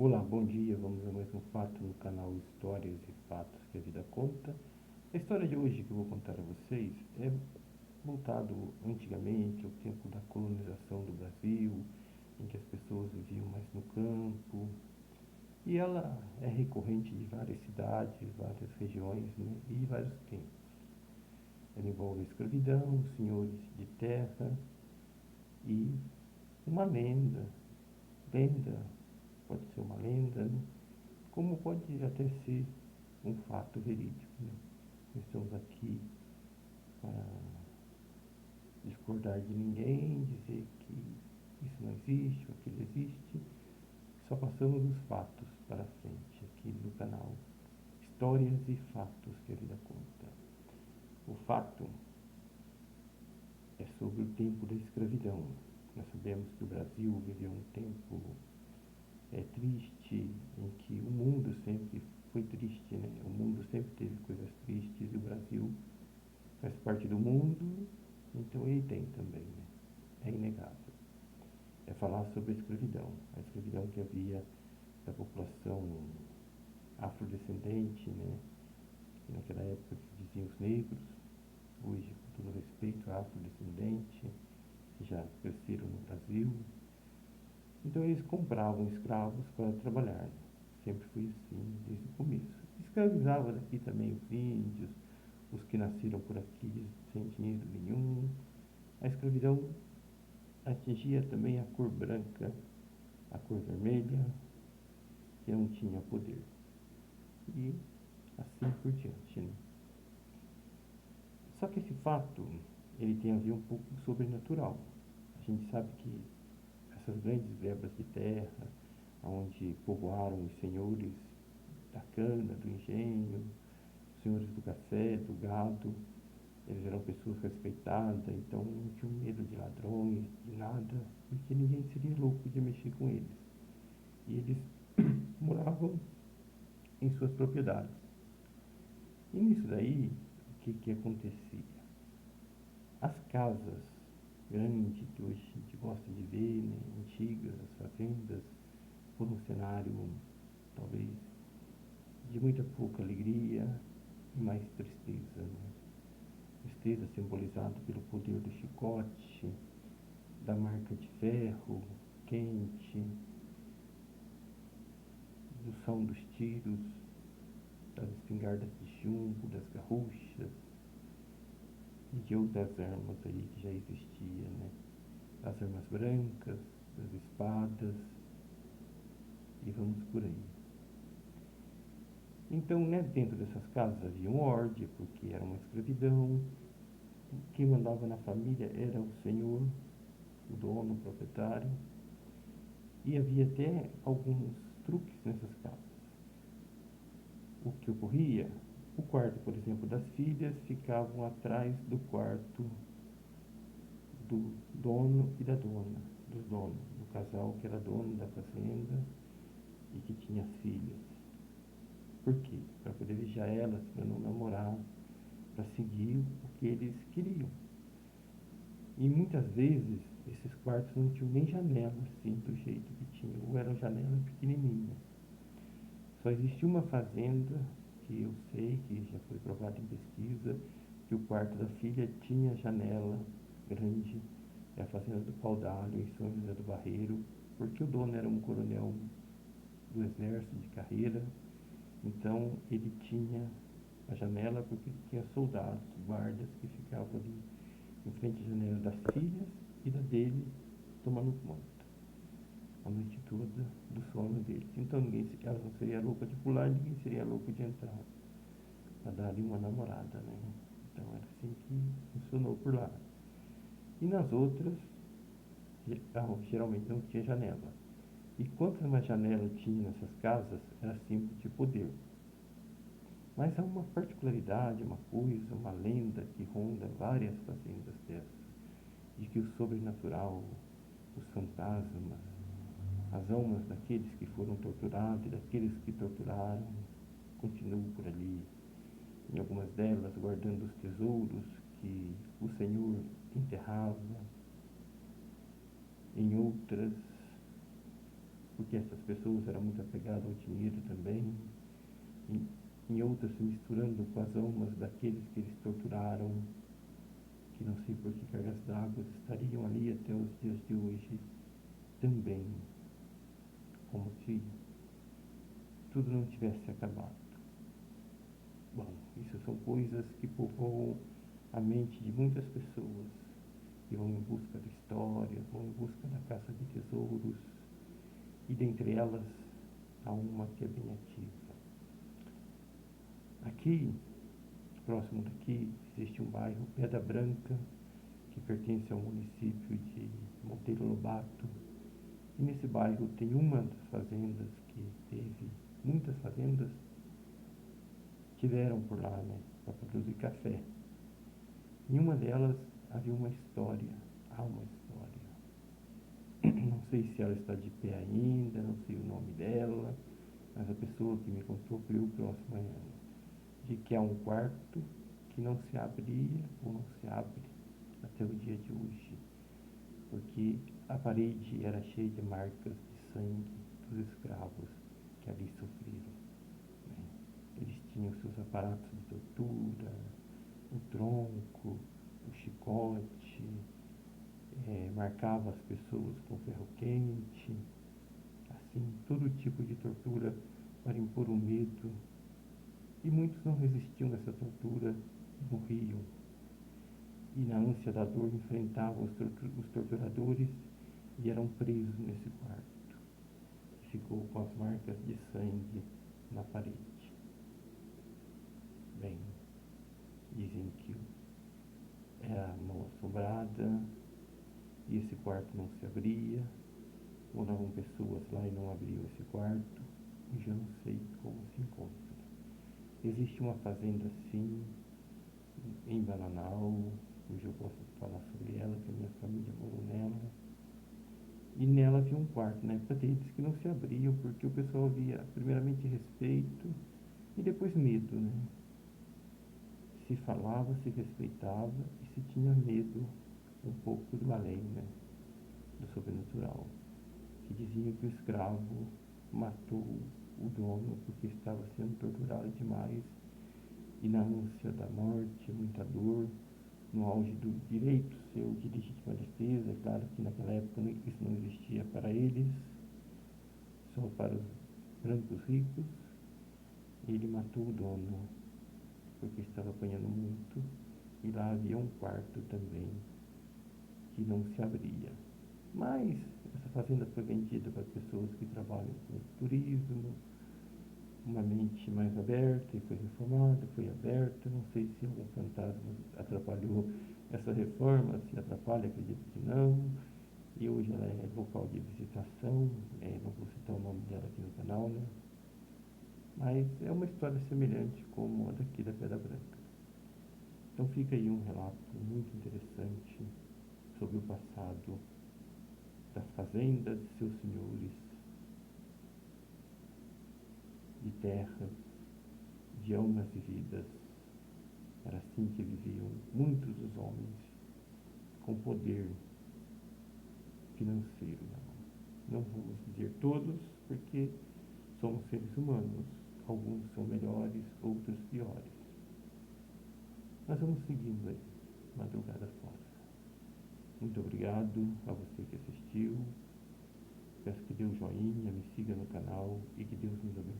Olá, bom dia. Vamos a mais um fato no canal Histórias e Fatos que a Vida Conta. A história de hoje que eu vou contar a vocês é voltado antigamente ao tempo da colonização do Brasil, em que as pessoas viviam mais no campo. E ela é recorrente de várias cidades, várias regiões, né, e vários tempos. Ela envolve a escravidão, senhores de terra e uma lenda. Lenda, pode ser uma lenda, né? Como pode até ser um fato verídico, né? Não estamos aqui para discordar de ninguém, dizer que isso não existe ou aquilo existe. Só passamos os fatos para frente aqui no canal Histórias e Fatos que a Vida Conta. O fato é sobre o tempo da escravidão. Nós sabemos que o Brasil viveu um tempo triste, em que o mundo sempre foi triste, né? O mundo sempre teve coisas tristes e o Brasil faz parte do mundo, então ele tem também, né? É inegável. É falar sobre a escravidão que havia da população afrodescendente, né? Que naquela época se diziam os negros, hoje, com todo respeito, afrodescendente, que já cresceram no Brasil. Então eles compravam escravos para trabalhar. Sempre foi assim, desde o começo. Escravizava daqui também os índios, os que nasceram por aqui sem dinheiro nenhum. A escravidão atingia também a cor branca, a cor vermelha, que não tinha poder. E assim por diante, né? Só que esse fato, ele tem a ver um pouco sobrenatural. A gente sabe que essas grandes glebas de terra, onde povoaram os senhores da cana, do engenho, os senhores do café, do gado, eles eram pessoas respeitadas, então não tinham medo de ladrões, de nada, porque ninguém seria louco de mexer com eles. E eles moravam em suas propriedades. E nisso daí, o que acontecia? As casas grandes que hoje a gente gosta de ver, né, antigas, as fazendas, foram um cenário, talvez, de muita pouca alegria e mais tristeza, né? Tristeza simbolizada pelo poder do chicote, da marca de ferro quente, do som dos tiros, das espingardas de chumbo, das garruchas e de outras armas aí que já existiam, né? As armas brancas, as espadas e vamos por aí. Então, né, dentro dessas casas havia um ordem, porque era uma escravidão. Quem mandava na família era o senhor, o dono, o proprietário. E havia até alguns truques nessas casas. O que ocorria? O quarto, por exemplo, das filhas ficavam atrás do quarto do dono e da dona, dos donos, do casal que era dono da fazenda e que tinha as filhas. Por quê? Para poder vigiar elas, para não namorar, para seguir o que eles queriam. E muitas vezes esses quartos não tinham nem janela assim do jeito que tinham, ou eram janelas pequenininhas. Só existe uma fazenda que eu sei, que já foi provado em pesquisa, que o quarto da filha tinha janela grande, é a fazenda do Pau d'Alho, em São José do Barreiro, porque o dono era um coronel do exército de carreira, então ele tinha a janela porque tinha soldados, guardas que ficavam ali em frente à janela das filhas e da dele, tomando conta a noite toda do sono deles. Então ela não seria louca de pular, ninguém seria louco de entrar para dar ali uma namorada, né? Então era assim que funcionou por lá. E nas outras, geralmente não tinha janela. E quantas mais janelas tinha nessas casas, era símbolo de poder. Mas há uma particularidade, uma coisa, uma lenda que ronda várias fazendas dessas, de que o sobrenatural, os fantasmas, as almas daqueles que foram torturados e daqueles que torturaram continuam por ali. Em algumas delas, guardando os tesouros que o Senhor enterrava. Em outras, o porque essas pessoas eram muito apegadas ao dinheiro também. Em, em outras se misturando com as almas daqueles que eles torturaram, que não sei por que cargas d'água estariam ali até os dias de hoje também, como se tudo não tivesse acabado. Bom, isso são coisas que povoam a mente de muitas pessoas, que vão em busca da história, vão em busca da caça de tesouros, e dentre elas há uma que é bem ativa. Aqui, próximo daqui, existe um bairro, Pedra Branca, que pertence ao município de Monteiro Lobato. E nesse bairro tem uma das fazendas que teve, muitas fazendas tiveram por lá, né, para produzir café. Em uma delas havia uma história, há uma história. Não sei se ela está de pé ainda, não sei o nome dela, mas a pessoa que me contou foi o próximo ano, de que há um quarto que não se abria ou não se abre até o dia de hoje, porque a parede era cheia de marcas de sangue dos escravos que ali sofreram, né? Eles tinham seus aparatos de tortura, o tronco, o chicote, marcava as pessoas com ferro quente, assim, todo tipo de tortura para impor o medo. E muitos não resistiam a essa tortura e morriam. E na ânsia da dor enfrentavam os torturadores e eram presos nesse quarto, que ficou com as marcas de sangue na parede. Bem, dizem que era mal assombrada e esse quarto não se abria. Moravam pessoas lá e não abriam esse quarto, e já não sei como se encontra. Existe uma fazenda sim, em Bananal, hoje eu posso falar sobre ela, que a minha família morou nela. E nela havia um quarto, na época deles, que não se abriam, porque o pessoal via primeiramente respeito e depois medo, né? Se falava, se respeitava e se tinha medo um pouco do além, né? Do sobrenatural. Que diziam que o escravo matou o dono porque estava sendo torturado demais e na ânsia da morte, muita dor, no auge do direito seu de legítima defesa. É claro que naquela época isso não existia para eles, só para os brancos ricos. Ele matou o dono porque estava apanhando muito, e lá havia um quarto também que não se abria. Mas essa fazenda foi vendida para pessoas que trabalham com turismo, uma mente mais aberta, e foi reformada, foi aberta. Não sei se algum fantasma atrapalhou essa reforma, se atrapalha, acredito que não. E hoje ela é local de visitação, não vou citar o nome dela aqui no canal, né? Mas é uma história semelhante como a daqui da Pedra Branca. Então fica aí um relato muito interessante sobre o passado das fazendas de seus senhores, de terras, de almas e vidas. Era assim que viviam muitos dos homens com poder financeiro. Não vamos dizer todos, porque somos seres humanos. Alguns são melhores, outros piores. Nós vamos seguindo aí, madrugada fora. Muito obrigado a você que assistiu. Peço que dê um joinha, me siga no canal e que Deus nos abençoe.